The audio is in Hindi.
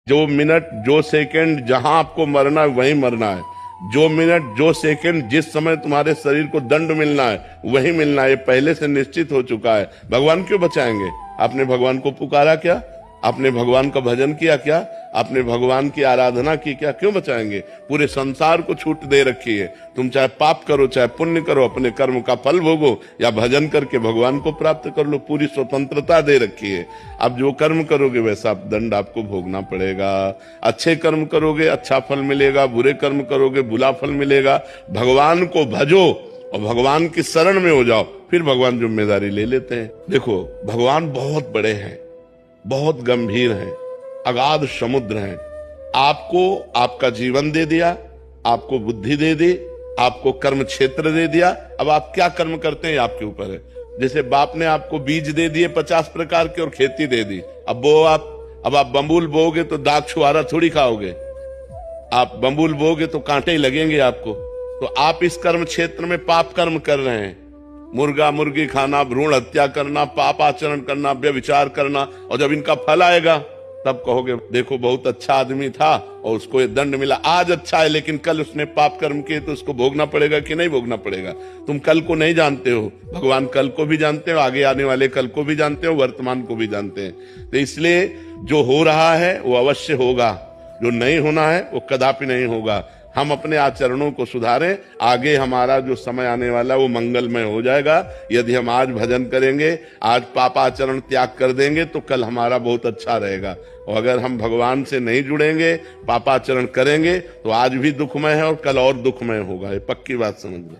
जो मिनट जो सेकंड जहां आपको मरना है वहीं मरना है। जो मिनट जो सेकंड जिस समय तुम्हारे शरीर को दंड मिलना है वही मिलना है, ये पहले से निश्चित हो चुका है। भगवान क्यों बचाएंगे? आपने भगवान को पुकारा क्या? आपने भगवान का भजन किया क्या? आपने भगवान की आराधना की क्या? क्यों बचाएंगे? पूरे संसार को छूट दे रखी है। तुम चाहे पाप करो चाहे पुण्य करो, अपने कर्म का फल भोगो या भजन करके भगवान को प्राप्त कर लो, पूरी स्वतंत्रता दे रखी है। अब जो कर्म करोगे वैसा दंड आपको भोगना पड़ेगा। अच्छे कर्म करोगे अच्छा फल मिलेगा, बुरे कर्म करोगे बुरा फल मिलेगा। भगवान को भजो और भगवान की शरण में हो जाओ, फिर भगवान जिम्मेदारी ले लेते हैं। देखो, भगवान बहुत बड़े हैं, बहुत गंभीर हैं, अगाध समुद्र हैं। आपको आपका जीवन दे दिया, आपको बुद्धि दे दी, आपको कर्म क्षेत्र दे दिया। अब आप क्या कर्म करते हैं आपके ऊपर है। जैसे बाप ने आपको बीज दे दिए 50 प्रकार के और खेती दे दी। अब आप बम्बूल बोओगे तो दाग छुआरा थोड़ी खाओगे। आप बम्बूल बोओगे तो कांटे ही लगेंगे आपको। तो आप इस कर्म क्षेत्र में पाप कर्म कर रहे हैं। मुर्गा मुर्गी खाना, भ्रूण हत्या करना, पाप आचरण करना, व्यभिचार करना, और जब इनका फल आएगा तब कहोगे देखो बहुत अच्छा आदमी था और उसको ये दंड मिला। आज अच्छा है लेकिन कल उसने पाप कर्म किए तो उसको भोगना पड़ेगा कि नहीं भोगना पड़ेगा? तुम कल को नहीं जानते हो, भगवान कल को भी जानते हो, आगे आने वाले कल को भी जानते हो, वर्तमान को भी जानते हैं। तो इसलिए जो हो रहा है वो अवश्य होगा, जो नहीं होना है वो कदापि नहीं होगा। हम अपने आचरणों को सुधारें, आगे हमारा जो समय आने वाला है वो मंगलमय हो जाएगा। यदि हम आज भजन करेंगे, आज पापाचरण त्याग कर देंगे तो कल हमारा बहुत अच्छा रहेगा। और अगर हम भगवान से नहीं जुड़ेंगे, पापाचरण करेंगे तो आज भी दुखमय है और कल और दुखमय होगा। ये पक्की बात समझ लो।